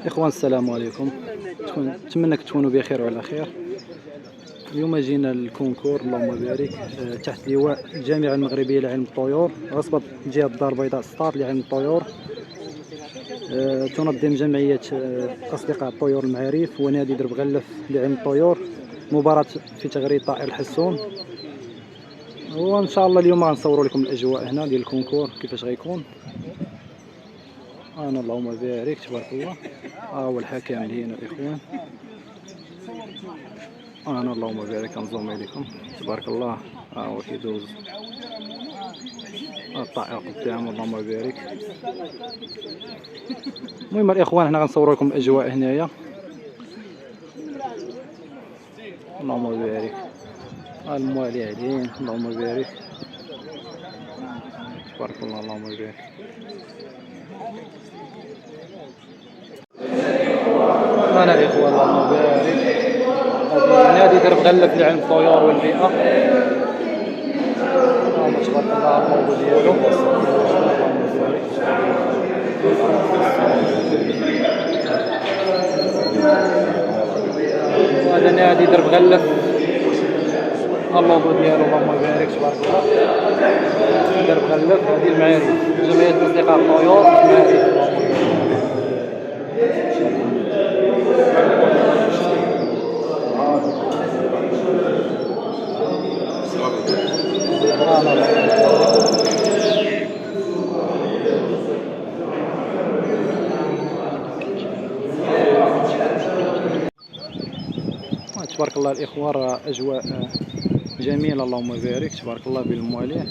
إخوان السلام عليكم. نتمنى تكونوا بخير وعلى خير. اليوم جينا للكونكور اللهم بارك تحت لواء الجامعة المغربية لعلم الطيور، غصبة جهة الدار البيضاء سطات لعلم الطيور. تنظم جمعية أصدقاء الطيور المعارف ونادي درب غلف لعلم الطيور مباراة في تغريد طائر الحسون. وإن شاء الله اليوم غنصوروا لكم الأجواء هنا ديال الكونكور كيفاش غيكون. أنا اللهم بارك تبارك الله. هو الحكم هنا الإخوان. أنا اللهم بارك كنزوم عليكم تبارك الله. هو كيدوز الطائر قدام اللهم بارك. المهم الإخوان هنا غنصور لكم الأجواء هنايا اللهم بارك. الموالي عليهم اللهم بارك تبارك الله اللهم بارك. أنا الإخوان اللهم بارك. هذه نادي درب غلف لعلم الطيور والبيئة. اللهم تبارك الله على الموضوع ديالو. وهذا نادي درب غلف الموضوع ديالو اللهم بارك تبارك الله. درب غلف هذه المعارف جمعية أصدقاء الطيور المعارف. تبارك الله الإخوان أجواء جميلة اللهم بارك تبارك الله بالمواليه.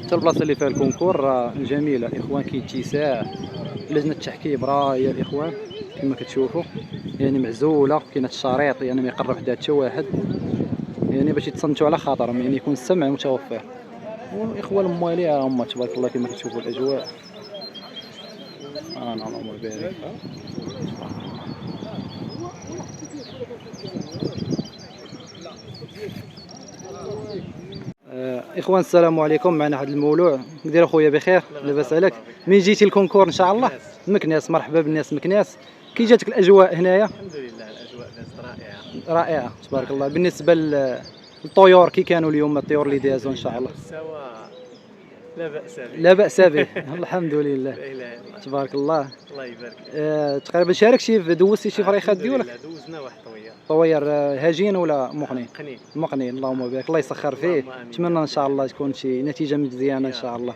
حتى البلاصة اللي فيها الكونكور جميلة إخوان. كاين اتساع لجنة التحكيم راهي الإخوان كما كتشوفوا يعني معزولة. كاين الشريط يعني ما يقرب حدا حتى واحد يعني باش يتصنتوا على خاطرهم يعني يكون السمع متوفر. والإخوان المواليه هما تبارك الله كما كتشوفوا الأجواء. اللهم بارك. اخوان السلام عليكم. معنا هذا المولوع. ندير اخويا بخير لاباس عليك؟ من جيتي الكونكور ان شاء الله؟ مكناس. مرحبا بالناس مكناس. كي جاتك الاجواء هنايا؟ الحمد لله الاجواء رائعه رائعه تبارك الله. بالنسبه للطيور كي كانوا اليوم الطيور اللي دازوا ان شاء الله؟ مستوى لا باس به. لا باس به الحمد لله تبارك الله. الله يبارك. تقريبا شاركتي دوزتي شي فريخات ديالك؟ دوزنا واحد طوير هجين ولا مقني؟ مقني اللهم بارك الله يسخر فيه. نتمنى ان شاء الله تكون شي نتيجه مزيانه ان شاء الله.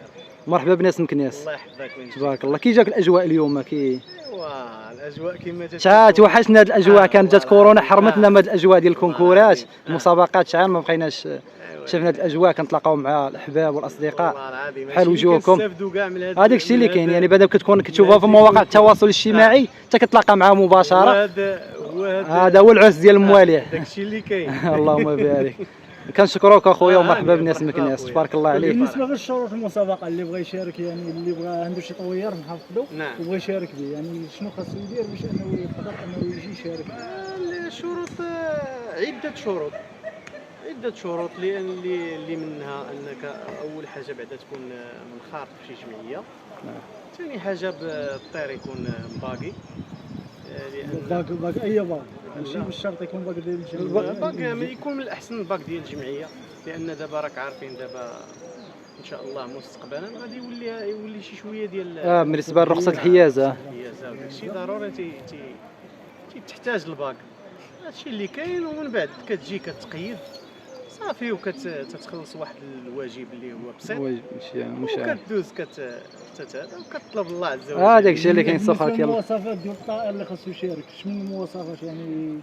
مرحبا بناس مكناس. الله يحفظك تبارك الله. كي جاك الاجواء اليوم؟ كي الاجواء كما شحال توحشنا هاد الاجواء. كانت جات كورونا حرمتنا من هاد الاجواء ديال الكونكورات المسابقات. شحال ما بقيناش شفنا هاد الاجواء كنتلاقاو مع الاحباب والاصدقاء بحال وجوهكم. هذاك الشيء اللي كاين يعني بعدا كتكون كتشوفها في مواقع التواصل الاجتماعي حتى كتلاقى معاه مباشره. هذا هو العز ديال المواليه. داكشي اللي كاين. اللهم بارك. كنشكروك اخويا ومرحبا بالناس مكناس تبارك الله عليك. بالنسبه للشروط المسابقه اللي بغى يشارك يعني اللي بغى عنده شي طوير نحفظو وبغى يشارك به يعني شنو خاصو يدير باش انه يقدر انه يجي يشارك؟ الشروط عده شروط اللي منها انك اول حاجه بعدا تكون منخرط في شي جمعيه. ثاني حاجه الطير يكون باقي. باق اي باق ماشي بالشرط يكون باق ديال الجمعيه. باق يكون من الاحسن الباق ديال الجمعيه لان دابا راك عارفين دابا ان شاء الله مستقبلا غادي يولي شي شويه ديال بالنسبه لرخصه الحيازه وداكشي ضروري تحتاج الباق. هادشي اللي كاين ومن بعد كتجي كتقيد صافي وكتخلص واحد الواجب اللي هو بسيط وكتدوز وكتطلب الله عز وجل. هذاك الشيء اللي كاين السخر ديال المواصفات ديال الطائر اللي خاصو يشارك. شنو المواصفات يعني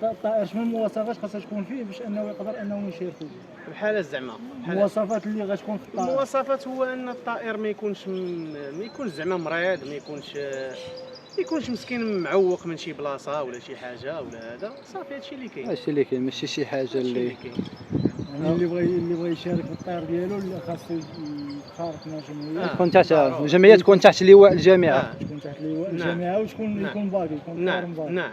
الطائر شنو المواصفات خاصها تكون فيه باش انه يقدر انه يشاركوا؟ بحال زعما المواصفات اللي غتكون في الطائر. المواصفات هو ان الطائر ما يكونش زعما مريض، ما يكونش مسكين معوق من شي بلاصه ولا شي حاجه ولا هذا. صافي هادشي اللي كاين. هادشي اللي كاين ماشي شي حاجه اللي يعني اللي بغى يشارك في الطير ديالو اللي خاصو يتخارط مع جمعيه. تكون تحت الجمعيه تكون تحت لواء الجامعه. تكون تحت لواء الجامعه وتكون يكون باقي يكون طائر باقي. نعم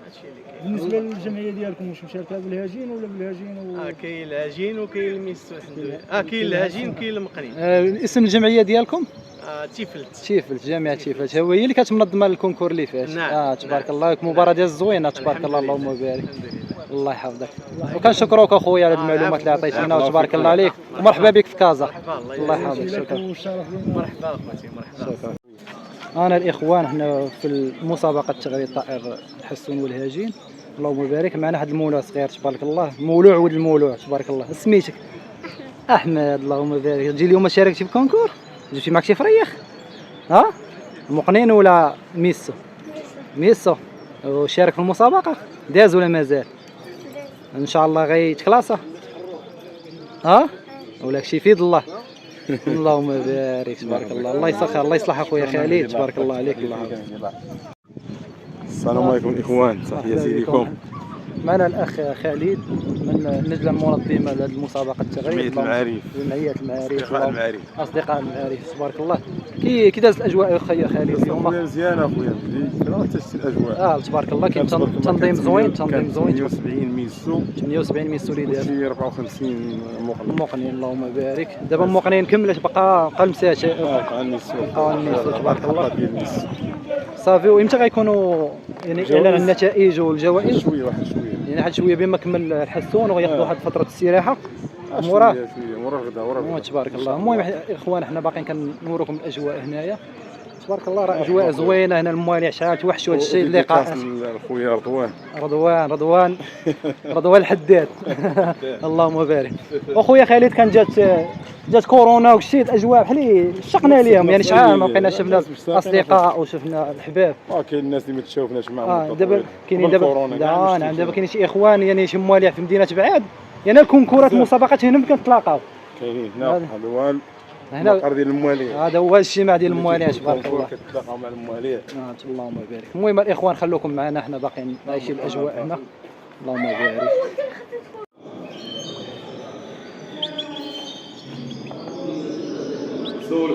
هادشي اللي كاين. بالنسبه للجمعيه ديالكم واش مشاركه بالهجين ولا بالهجين كاين الهجين وكاين الميس الحمد لله. كاين الهجين وكاين المقني. اسم الجمعيه ديالكم؟ تيفلت جامعه تيفلت هي اللي كتمنظمه الكونكور اللي فات. نعم. تبارك الله، مباراه ديال زوينه تبارك الله، اللهم بارك. الله يحفظك، وكنشكروك اخويا على هذه المعلومات اللي عطيتينا، وتبارك الله عليك، ومرحبا بك في كازا. الله يحفظك. شكرا. مرحبا اخوتي، مرحبا. شكرا. انا الاخوان حنا في المسابقه تغريد الطائر الحسون والهاجين، اللهم بارك. معنا واحد المولى صغير تبارك الله، مولوع ولد المولوع تبارك الله. سميتك؟ احمد. اللهم بارك. تجي اليوم شاركتي في كونكور؟ جبتي معك شي فريخ؟ ها مقنين ولا ميسو؟ ميسو. وشارك في المسابقه؟ داز ولا مازال؟ ان شاء الله غيتكلاصه. ها ولا شي في يد الله. اللهم بارك تبارك الله. الله يسخر، الله يصلح اخويا خالد تبارك الله عليك. الله يحفظك. السلام عليكم الاخوان، تحياتي لكم. معنا الاخ خالد من اللجنه المنظمه لهذه المسابقه التغريد، جمعيه المعارف، اصدقاء المعارف تبارك الله. كي دازت الاجواء اخويا خالد اليوم؟ مزيانه اخويا، كرهت الاجواء. تبارك الله. كاين تنظيم زوين، تنظيم زوين. 78 ميسو، 78 ميسو اللي داز، 54 مقنين. اللهم بارك. دابا مقنين كملت، بقى المسات، بقى الميسو تبارك الله. صافي. وامتى غيكونوا يعني اعلان عن النتائج والجوائز؟ شويه يعني واحد شويه بما كمل الحسون وغياخذوا واحد فتره استراحه موراه مورا الغدا. تبارك الله. المهم اخوان حنا باقيين كنوريكم الاجواء هنايا تبارك الله. راه اجواء زوينه هنا، الموالع شحال توحشوا هذا الشيء. اللقاء خويا رضوان الحداد. اللهم بارك. اخويا خالد كان جات كورونا وشتي الاجواء بحال شقنا ليهم، يعني شحال ما بقينا شفنا الاصدقاء وشفنا الحباب. كاين الناس اللي ما تشوفناش معاهم. دابا كاينين دابا كاين شي اخوان يعني شي موالع في مدينه بعاد، يعني الكونكورات المسابقات هنا ممكن تلاقاو. كاينين هنا المقر ديال المواليه. هذا هو الاجتماع ديال المواليه تبارك الله. كتلاقاو مع المواليه. اللهم بارك. المهم الاخوان خلوكم معنا، حنا باقيين عايشين الاجواء هنا. اللهم بارك. سول.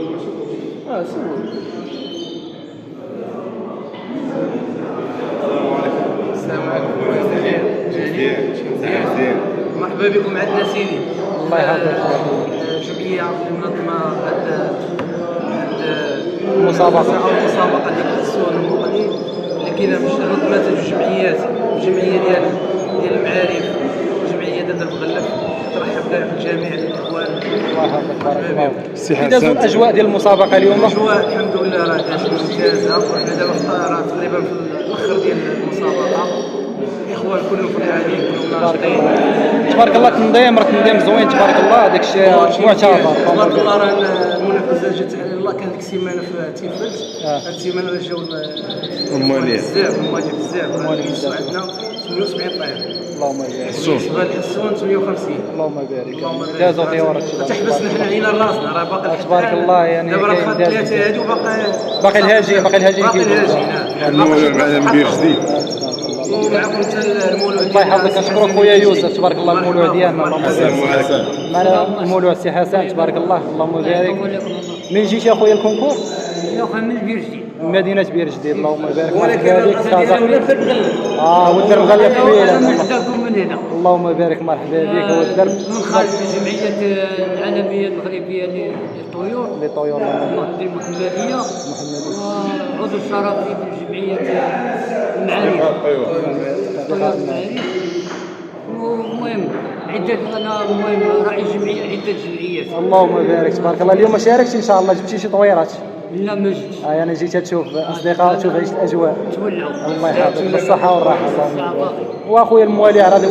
السلام عليكم. مرحبا بكم عندنا سيدي. الله يحفظك. جمعيه منظمه هذه المسابقه ديال الحسون المقنين اللي كاينه نظمات الجمعيات، الجمعيه ديال المعارف، الجمعيه ديال الغلف. ترحب بها جميع الاخوان. الله يحفظك. بارك الله فيك. كي دازوا الاجواء ديال المسابقه اليوم؟ الاجواء الحمد لله راه دازت ممتازه، وحنا دابا تقريبا في الاخر ديال المسابقه. الاخوان كلهم فرحانين، كلهم ناشطين تبارك الله. تنظيم زوين تبارك الله. داك الشيء معتبر تبارك الله. راه المنافسه جات على الله. كان ديك السيمانه في تيفلت، هذه السيمانه راه جاو المواليه بزاف، عندنا 78 طائر. اللهم بارك. بالنسبه للحسون 850. اللهم بارك. دازوا طيارات تحبسنا حنا علينا راسنا، راه باقي تبارك الله. يعني دابا راه خد ثلاثه هادو باقي الهاجين المولى معنا مدير جديد. ومعكم حتى المولود. الله يحفظك. نشكرك خويا يوسف تبارك الله، المولوع ديالنا. اللهم بارك. معنا المولوع سي حسن تبارك الله. اللهم بارك. من جيتي اخويا الكونكور؟ من بيرجديد، مدينه بيرجديد. اللهم بارك. ولكن ولا في الغلب. والدرب غلب طويله. نحتاجكم من هنا. اللهم بارك. مرحبا بك. والدرب من خارج الجمعيه العالميه المغربيه للطيور. المهندس محمديه، وعضو الشرفي في جمعيه المعارف. المهم راعي جمعيه عده جمعيات. اللهم بارك تبارك الله. اليوم ما شاركتش ان شاء الله؟ جبتي شي طويرات؟ لا ما جيتش. يعني جيت تشوف اصدقاء، تشوف عيش الاجواء. تولعوا. الله يحفظك بالصحه والراحه. اللهم واخويا الموالع هذا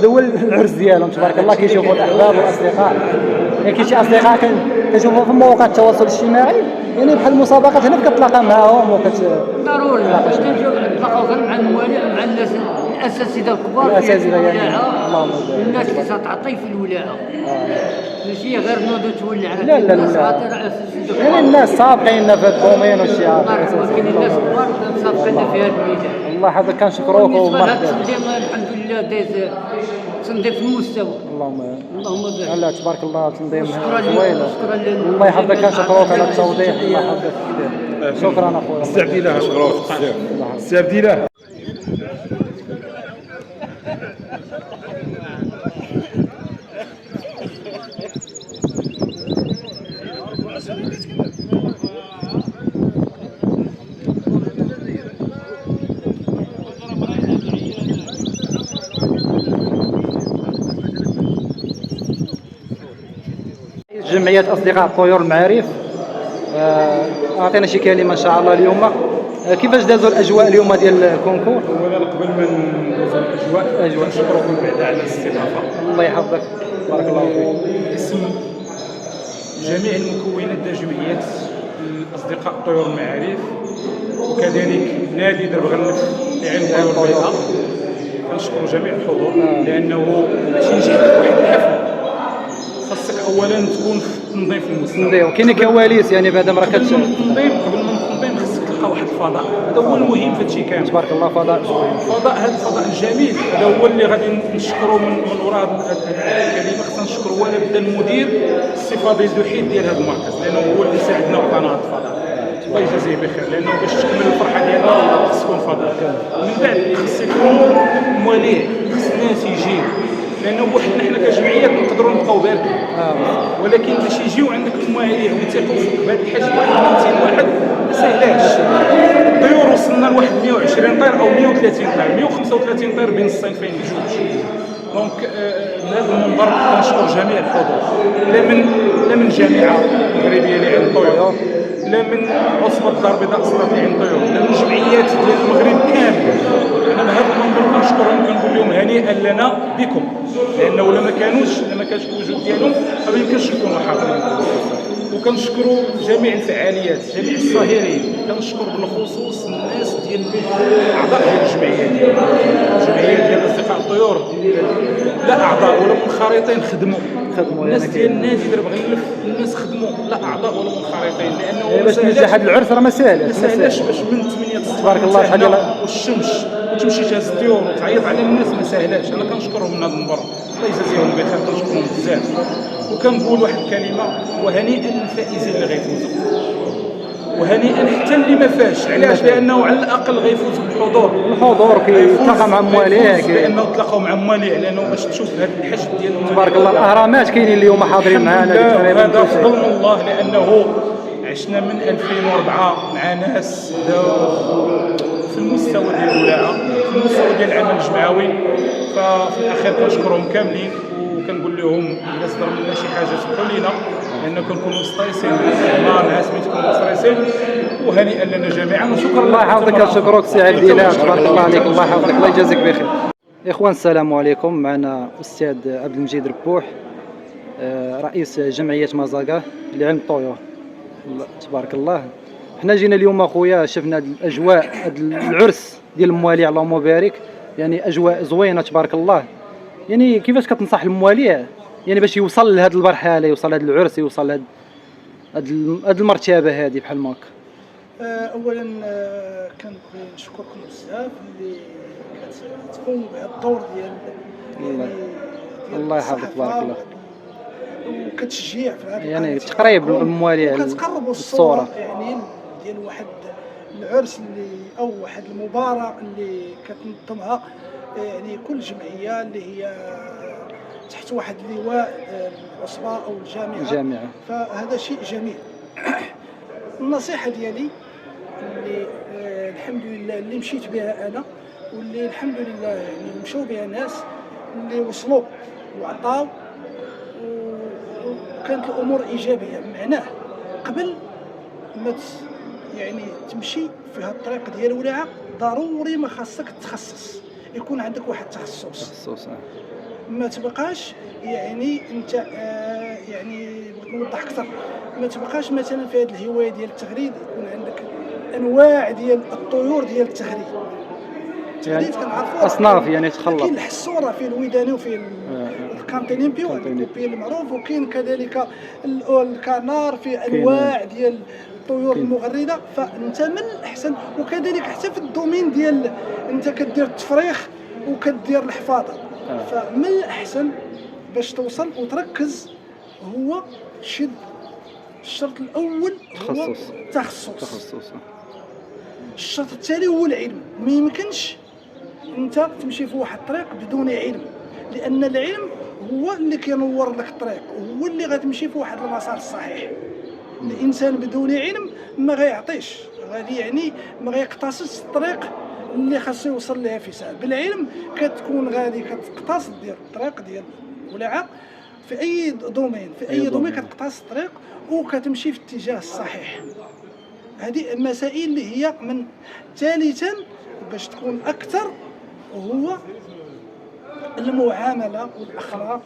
هو العرس ديالهم تبارك الله. كيشوفوا الاحباب والاصدقاء. يعني كاين شي اصدقاء كنشوفوا في مواقع التواصل الاجتماعي، يعني بحال المسابقات هنا كتلاقى معاهم ضروري نتلاقاو غير مع الموالع، مع الناس الاساتذه الكبار، الاساتذه يعني. اللهم بارك. الناس اللي تعطي في الولاعه. ماشي غير نوضو تولع. لا يعني الناس سابقين في الدومين والشيء. كاين الناس كبار سابقين في هذا الميدان. الله يحفظك. كنشكروك ومرحبا. الحمد لله دايز تنظيم في المستوى. اللهم بارك. لا تبارك الله. تنظيم شكرا الله يحفظك. كنشكروك على التوضيح. الله يحفظك. شكرا اخويا. استعدي له. استعدي له. جمعيه اصدقاء الطيور المعارف. اعطينا شي كلمه ان شاء الله اليوم. كيفاش دازوا الاجواء اليوم ديال الكونكور؟ اولا قبل ما ندوزو الاجواء نشكركم بعدا على الاستضافه. الله يحفظك، بارك الله فيك. باسم جميع المكونات ديال جمعيه اصدقاء الطيور المعارف وكذلك نادي درب غنف لعلم الطيور البيضاء، كنشكر جميع الحضور لانه باش ينجح واحد الحفل خاصك اولا تكون في تنظيم في المستوى. كاين كواليس يعني بعدا ما راه قبل ما التنظيم خاصك تلقى واحد الفضاء، هذا هو المهم في هادشي كامل. تبارك الله، فضاء هذا الفضاء الجميل هذا هو اللي غادي نشكروا من وراء الكلمه. خصنا نشكروا ولا بدا المدير السي فاضل دوحيد ديال هذا المركز لانه هو اللي ساعدنا وعطانا هذا الفضاء. الله يجازيه بخير لانه باش تكمل الفرحه ديالنا خص يكون فضاء. من بعد خص يكون مواليه، خص الناس يجيو لانه بوحدنا حنا كجمعيات نقدروا نبقاو باردين ولكن باش يجيو عندك المواليه ويثيقوا فيك بهذه الحاجه 200 واحد ما سهلاش. الطيور وصلنا لواحد 120 طير او 130 طير 135 طير بين الصنفين بجوج. دونك بهذا المنبر كنشكر جميع الحضور لا من جامعه مغربيه لعلم الطيور، لا من عصبه الدار البيضاء اصلا لعلم الطيور، لا من جمعيات ديال المغرب كامل. انا بهذا المنبر كنشكرهم كنقول لهم هنيئا لنا بكم لانه لما كانش الوجود ديالهم ما يمكنش يكونوا حاضرين. وكنشكروا جميع الفعاليات، جميع الصاهرين، كنشكر بالخصوص الناس ديال اعضاء ديال الجمعيه ديال اصدقاء الطيور، لا اعضاء ولا منخرطين خدموا الناس ديال النادي درب غنف، الناس خدموا لا اعضاء ولا منخرطين لانه باش تنجح هذا العرس راه ما ساهلاش باش من 8 تبارك الله شحال ديال والشمس وتمشي تهز الطيور وتعيط على الناس ما ساهلاش. انا كنشكرهم من هذا المنبر الله يجازيهم بخير، كنشكرهم بزاف. وكنقول واحد الكلمه وهنيئا للفائزين اللي غيفوزوا وهنيئا حتى اللي ما فاش. علاش؟ لانه على الاقل غيفوز بالحضور كيتلاقى مع مواليه لانه تلاقاو مع مواليه لانه باش تشوف هذا الحشد ديال تبارك الله. الاهرامات كاينين اليوم حاضرين معنا تقريبا. هذا فضل من الله لانه عشنا من 2004 مع ناس في المستوى ديال الولاعه، في المستوى ديال العمل الجمعوي. ففي الاخير كنشكرهم كاملين وكنقول لهم الا صدر لنا شي حاجه سمحوا لينا لان كنكونوا مستريسين مع سميتكم مستريسين. وهنيئا لنا جميعا وشكرا. الله يحفظك، شكرك سي عبد الاله، تبارك الله عليك، الله يحفظك، الله يجازيك بخير. اخوان السلام عليكم، معنا استاذ عبد المجيد ربوح رئيس جمعيه مزاقه لعلم الطيور. تبارك الله. حنا جينا اليوم اخويا شفنا الاجواء العرس ديال الموالي اللهم بارك، يعني اجواء زوينه تبارك الله. يعني كيفاش كتنصح الموالي يعني باش يوصل لهذه المرحله، يوصل لهذا العرس، يوصل لهذه المرتبه هذه بحال ماك؟ اولا كنبغي نشكركم بزاف اللي كتقوموا بهذا الدور ديال الله يحفظك، بارك الله وكتشجيع في هذا يعني تقريب الموالي وكتقربوا الصوره يعني ديال واحد العرس اللي او واحد المباراه اللي كتنظمها يعني كل جمعيه اللي هي تحت واحد اللواء العصبه او الجامعه. فهذا شيء جميل. النصيحه ديالي اللي الحمد لله اللي مشيت بها انا واللي الحمد لله يعني مشاو بها ناس اللي وصلوا وعطاو وكانت الامور ايجابيه. معناه قبل ما يعني تمشي في هذا الطريق ديال الولاعه ضروري ما خاصك تخصص، يكون عندك واحد التخصص. ما تبقاش يعني انت يعني نوضح اكثر، ما تبقاش مثلا في هذه الهوايه ديال التغريد يكون عندك انواع ديال الطيور ديال التغريد. التغريد كنعرفوا اصناف يعني تخلط. كاين الحصوره، فيه الوداني وفيه الكانتينيمبيو الكوبي المعروف، وكاين كذلك الكانار، في انواع ديال الطيور المغرده. فانت من الاحسن، وكذلك حتى في الدومين ديال انت كدير التفريخ وكدير الحفاظه، فمن الاحسن باش توصل وتركز هو شد الشرط الاول هو التخصص. الشرط الثاني هو العلم. ما يمكنش انت تمشي في واحد الطريق بدون علم، لان العلم هو اللي كينور لك الطريق وهو اللي غتمشي في واحد المسار الصحيح. الانسان بدون علم ما غيعطيش، غادي يعني ما غيقتصدش الطريق اللي خاصو يوصل لها في ساعه. بالعلم كتكون غادي كتقتصد ديال الطريق ديال الولاعه في اي دومين، في اي دومين كتقتص الطريق وكتمشي في الاتجاه الصحيح. هذه المسائل اللي هي من ثالثا باش تكون اكثر هو المعامله والاخلاق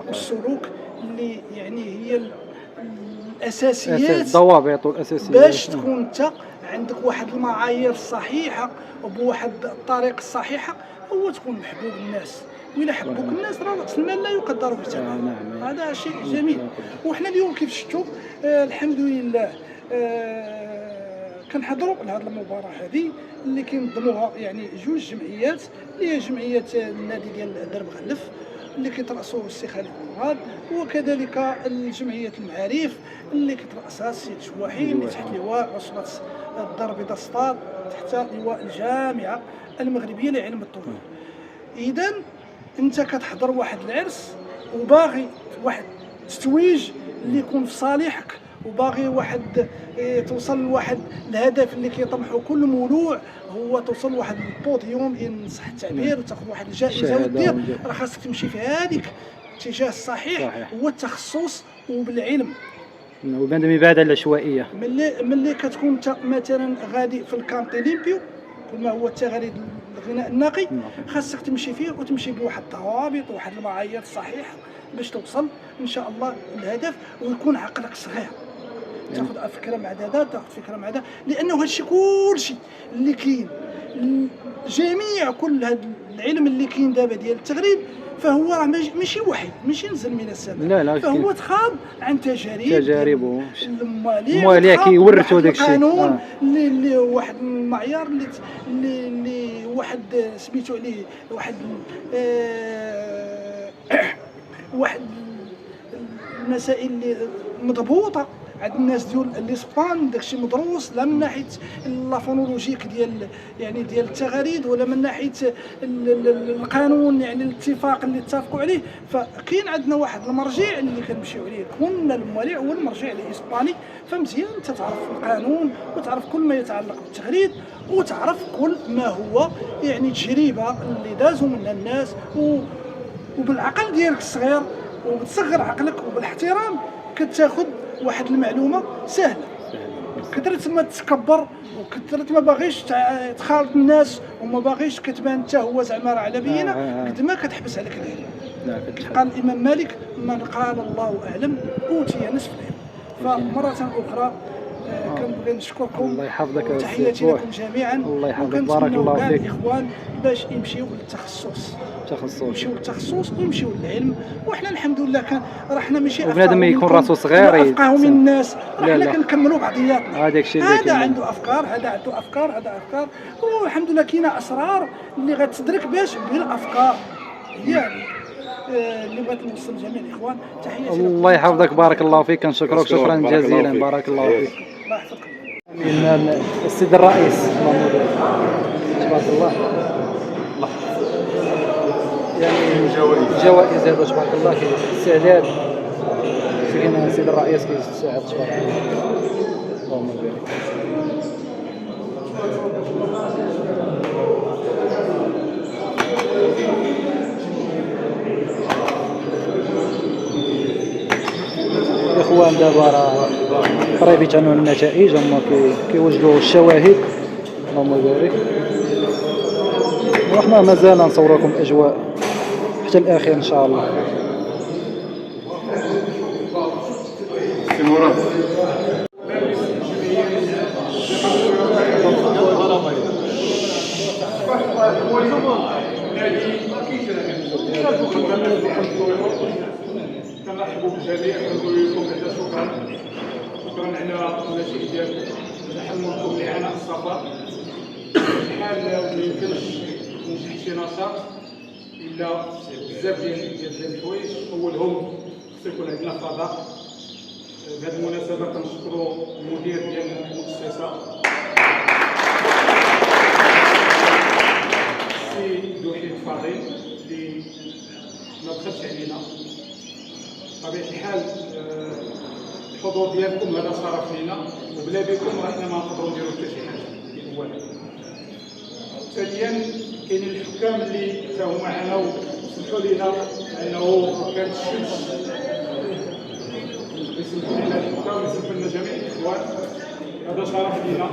والسلوك اللي يعني هي الاساسيات، الضوابط والاساسيات باش تكون انت عندك واحد المعايير الصحيحه وبواحد الطريقه الصحيحه، هو تكون محبوب الناس. وإلا حبوك الناس راه راس المال لا يقدر بثمن. هذا شيء جميل. وحنا اليوم كيف شفتوا الحمد لله كنحضروا لهذه المباراه هذه اللي كينظموها يعني جوج جمعيات، اللي هي جمعيه النادي ديال درب غلف اللي كيترأسوا السي خالد مراد، وكذلك الجمعيه المعارف اللي كيترأسها السي شواحي اللي تحت لواء عصبه الدار البيضاء سطاد تحت لواء الجامعه المغربيه لعلم الطيور. اذا انت كتحضر واحد العرس وباغي واحد التتويج اللي يكون في صالحك، وباغي واحد توصل لواحد الهدف اللي كيطمحوا كل مولوع، هو توصل لواحد البوديوم ان صح التعبير وتاخذ واحد الجائزه ودير، راه خاصك تمشي في هذيك الاتجاه الصحيح هو التخصص وبالعلم وبعد من بعد العشوائيه. ملي كتكون انت مثلا غادي في الكانتي ليمبيو كما هو التغريد الغناء النقي، خاصك تمشي فيه وتمشي بواحد الضوابط وواحد المعايير صحيحه باش توصل ان شاء الله للهدف، ويكون عقلك صغير تاخذ فكره مع هذا تاخذ فكره مع هذا، لانه هادشي كلشي اللي كاين جميع كل هذا العلم اللي كاين دابا ديال التغريد فهو راه ماشي وحي، ماشي نزل من السماء، لا فهو تخاض عن تجارب المواليع كيورثوا داك الشيء. قانون اللي واحد المعيار اللي واحد سميتو عليه واحد المسائل اللي مضبوطه عند الناس ديال الاسبان، داكشي مدروس لا من ناحيه لافونولوجيك ديال التغاريد ولا من ناحيه القانون يعني الاتفاق اللي اتفقوا عليه. فكاين عندنا واحد المرجع اللي كنمشيو عليه كنا الموالع هو المرجع الاسباني، فمزيان انت تعرف القانون وتعرف كل ما يتعلق بالتغريد وتعرف كل ما هو يعني تجربه اللي دازوا منها الناس، وبالعقل ديالك الصغير وبتصغر عقلك وبالاحترام كتاخذ واحد المعلومه سهله. كثرت ما تتكبر وكثرت ما باغيش تخالط الناس وما باغيش كتبان انت هو زعما راه على بينه قد ما كتحبس عليك العلم. قال الامام مالك من قال الله اعلم اوتي نصف العلم. فمره اخرى كنبغي نشكركم، الله يحفظك، تحياتي لكم جميعا، الله يحفظك، بارك الله فيك. الاخوان باش يمشيو للتخصص يمشيو للتخصص ويمشيو للعلم، وحنا الحمد لله راه حنا ماشي وبنادم ما يكون راسو صغير افقهوا من الناس، حنا كنكملوا بعضياتنا. هذاك الشيء اللي هذا عنده افكار هذا عنده افكار هذا افكار، والحمد لله كاينه اسرار اللي غتدرك باش بالافكار هي اللي بغيت نوصل لجميع الاخوان. تحياتي الله يحفظك، بارك الله فيك، كنشكرك شكرا جزيلا، بارك الله فيك. الله يحفظكم. من السيد الرئيس تبارك الله يعني الجوائز هذا تبارك الله كيستعداد سيدنا السيد الرئيس كيستعد تبارك الله. اللهم بارك. الاخوان دابا راه قريب يتعنوا النتائج، هما كيوجدوا الشواهد. اللهم بارك. وحنا مازال نصور لكم الاجواء حتى الاخير ان شاء الله. كنرحبوا بالجميع ونقول لكم شكرا على المجيء ديالكم، تحملكم لعناء السفر. الحال ما يمكنش ننجح شي نشاط الا بزاف ديال الحوايج، اولهم خصو يكون عندنا فضاء. بهذه المناسبه كنشكروا المدير ديال المؤسسه السي دوحي الفاضل اللي ما بخلش علينا. بطبيعه الحال الحضور ديالكم هذا شرف لينا، وبلا بكم راه حنا ما نقدروا نديروا حتى شي حاجه. اولا، ثانيا كاينين الحكام اللي تاهو معنا وسمحوا لينا انه كانت الشمس بالنسبه لنا جميع الاخوان هذا شرف لينا.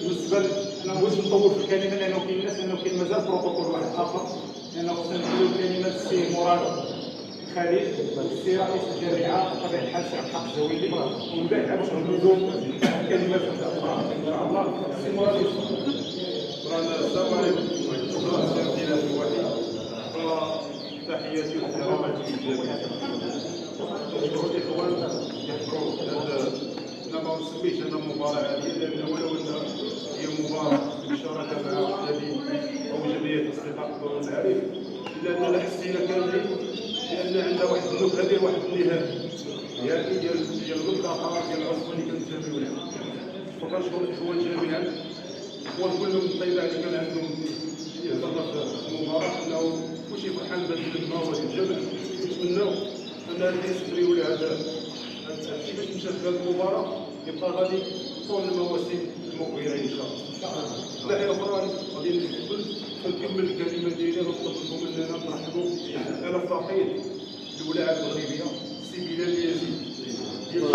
بالنسبه انا بغيت نطول في الكلمه لانه كاين الناس كاين مازال بروتوكول واحد اخر لانه خصنا نديرو كلمه السي مراد خالد السي رئيس الجامعه بطبيعه الحال سي عبد الحق الزويلي ومن بعد باش ندوزو كلمات اخرى ان شاء الله. السي مراد السلام عليكم. تحياتي وكراماتي للجميع. نشكر الاخوان يحضروا انا ما نسميش انا مباراه هذه لان ولو انها هي مباراه بالشراكه مع الذي او جمعيه اصدقاء الدور المعارف الا اننا حسينا كاملين لان عندنا واحد النكهه ديال واحد النهايه يعني ديال المنطقه ديال العصبه اللي كنتساميو لها. وكنشكر الاخوان جميعا الاخوان كلهم الطيبه اللي كان عندهم يهضرنا في المباراه انه كلشي فرحان بهذا الخدمه وهذا الجبل. نتمناو ان هذا يستمروا لهذا الشيء باش مشات في هذه المباراه يبقى غادي طول المواسم المقبله ان شاء الله. الناحيه الاخرى غادي نكمل الكلمه ديالي ونطلب منكم اننا نرحبوا على الفقيد الولاعه المغربيه السي بلال يزيد ديال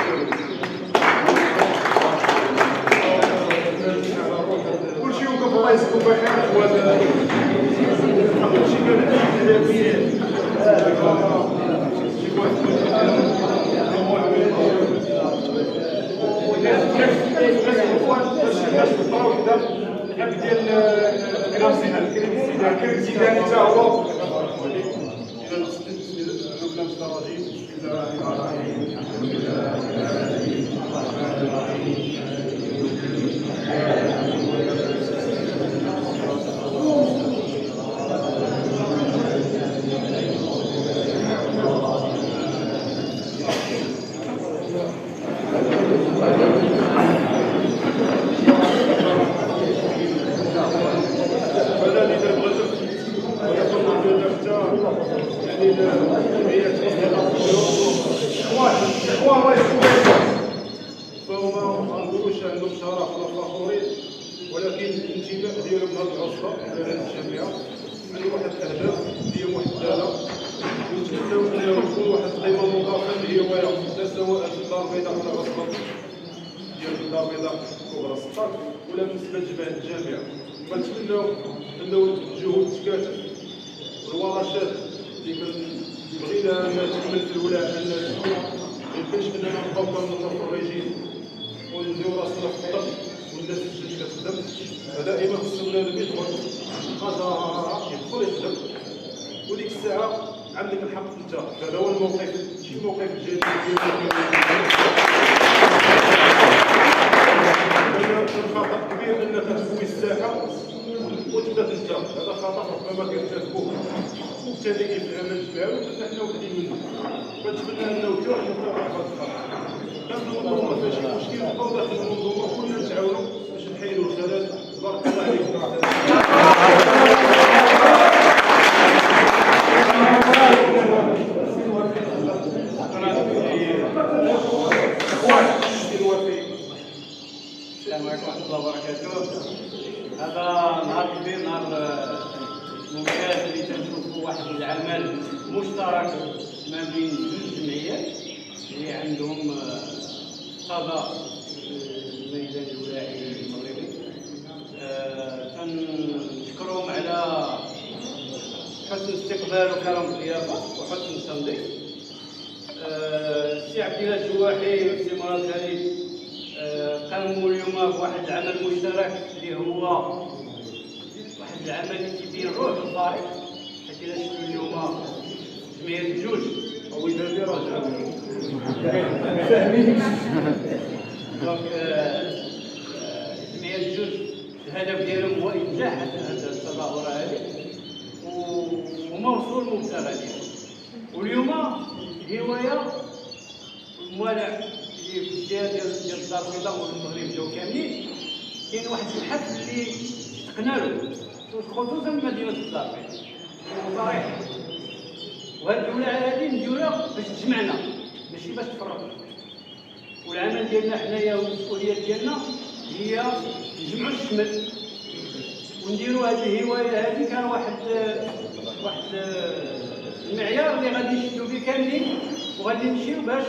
كلشي وقف الله يجزيكم بخير اخوان. كلشي كان الحب ديال الكريم الزيداني حتى هو الى نقصد بسم الله الرحمن الرحيم. فهم ما نقولوش عندهم شرف ولا فخورين ولكن الانتماء ديالهم لهذه العصبه لهذه الجامعه عندهم واحد الاهداف ديال واحد الداله ونتمناو انه تكون واحد القيمه مضافه للهوايه لا سواء في الدار البيضاء ولا العصبه ديال الدار البيضاء كبرى السطر ولا بالنسبه للجامعه. فنتمناو انه الجهود تكاتف والورشات اللي بغينا انها تكمل في الولاء انها تكون ما يمكنش اننا نبقاو متفرجين ونديرو راسنا في الطب والناس اللي كتخدم. فدائما خصنا اللي يدخل قدر يدخل يخدم وديك الساعه عندك الحق انت. هذا هو الموقف شي موقف جديد ديال خطأ كبير انك تكوي الساحه وتبدا تنتهي. هذا خطأ ربما كيرتكبوه مبتدئين في العمل الجماعي وحنا وحدين منه. فنتمنى انه حتى واحد يطلع هذا الخطأ. كان المنظومه فيها شي مشكل نبقاو داخل المنظومه كلنا نتعاونوا باش نحيدوا الخلل. بارك الله عليكم. السلام عليكم ورحمة الله وبركاته. هذا نهار كبير، نهار ممتاز اللي تنشوفوا واحد العمل مشترك ما بين جوج جمعيات اللي عندهم صدى الميدان الولاعي المغربي. تنشكرهم على حسن الاستقبال وكرم الضيافة وحسن التنظيم. السي عبد الله الجواحي والسي مراد خالد قاموا اليوم بواحد العمل مشترك اللي هو واحد العمل اللي تيبين روح الفريق. حيت الا شفتوا اليوم جمعية الجوج او ودادي راه فاهمين. دونك جمعية الجوج الهدف ديالهم هو انجاح هذه التظاهرة هذه وموصول مبتغى ديالهم. واليوم الهواية والموالع اللي في الجهه ديال الدار البيضاء والمغرب جاو كاملين كاين واحد الحفل اللي اشتقنا له خصوصا مدينه الدار البيضاء صريح. وهاد الولاعه هذه نديروها باش تجمعنا ماشي باش تفرقنا. والعمل ديالنا حنايا والمسؤوليه ديالنا هي نجمعوا الشمل ونديروا هذه الهوايه هذه. كان واحد المعيار اللي غادي يشدوا فيه كاملين وغادي نمشيو باش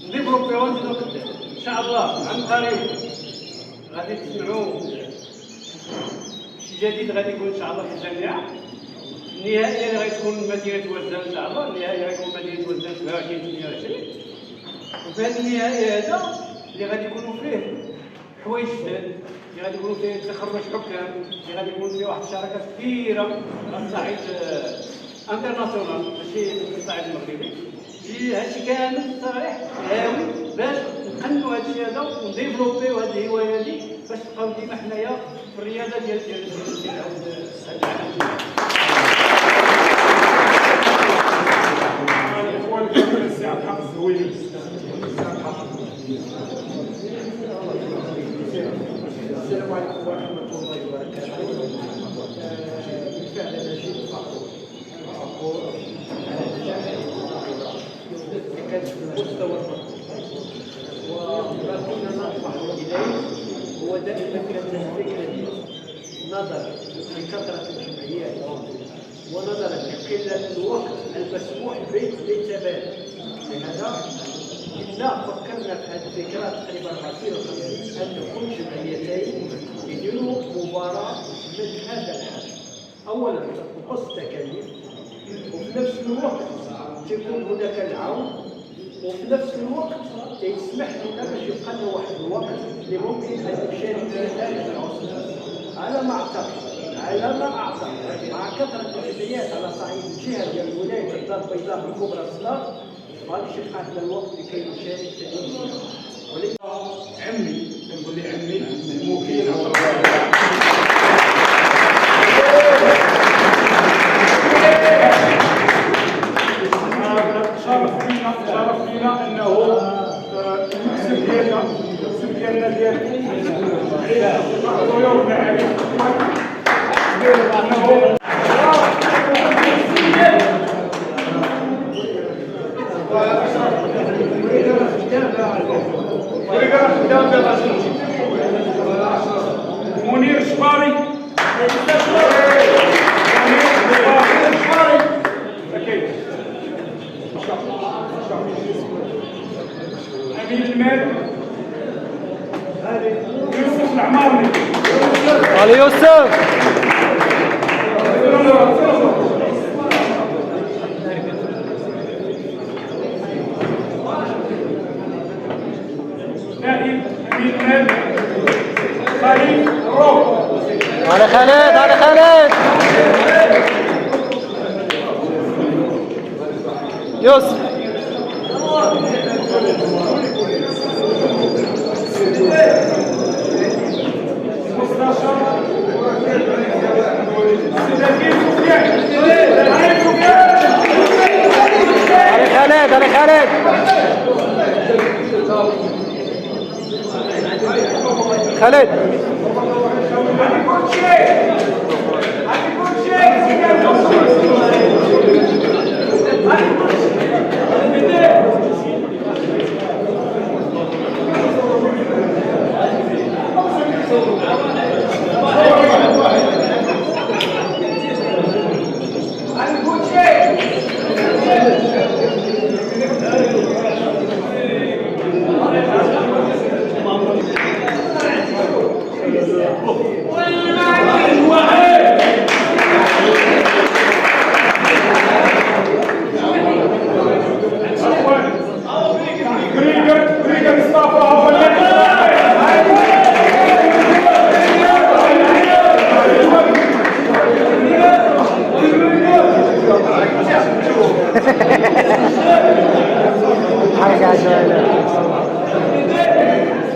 نديفلوبيو ونزيدو قدام ان شاء الله. عن قريب غادي تسمعوا شي جديد غادي يكون ان شاء الله في الجامعه. النهائيه اللي غتكون مدينه وزان ان شاء الله، النهائي غيكون مدينه وزان 27 28. وفي هذا النهائي هذا اللي غادي يكونوا فيه حوايج جداد، اللي غادي يكونوا فيه تخرج حكام، اللي غادي يكون فيه واحد الشراكات كبيره على الصعيد انترناسيونال ماشي في الصعيد المغربي. هادشي كامل صراحه هاوي باش نقنوا هادشي هذا ونديفلوبيو هاد الهوايه هادي باش نبقاو ديما حنايا في الرياضه ديال هاد العالم. الاخوان الكرام السي الحق الزويني. السلام عليكم ورحمة الله وبركاته. بالفعل أنا جيت فخور على النجاح اللي كان في المستوى المطلوب، وما كنا نطمح إليه هو دائما كانت الفكرة دي نظرا لكثرة الجمعيات ونظرا لقلة الوقت المسموح به للتبادل. لهذا كنا فكرنا في هذه الفكره تقريبا 54 ان تكون جمعيتين يديروا مباراه من هذا الحجم. اولا تنقص التكاليف، وفي نفس الوقت تكون هناك العون، وفي نفس الوقت يسمح لنا باش يبقى لنا واحد الوقت اللي ممكن ان نشارك فيه خارج العاصمه. على ما اعتقد مع كثره الجمعيات على صعيد الجهه ديال ولايه الدار البيضاء بالكبرى الصغار غادي يبقى عندنا الوقت لكي نشارك في هذه المباراه. ولكن عمي كنقول لي عمي الموكل شرف لينا انه المقسم ديالنا ديال الطيور المعارف منير الشباري أمين المال يوسف العماري. علي يوسف. نائب أمين المال خالد روح. على خالد على خالد. يوسف. على خالد. خالد.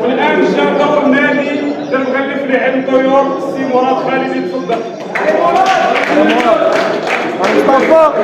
والان جاء دور النادي المغلف لعلم الطيور السي مراد خالد. يتفضل. مراد.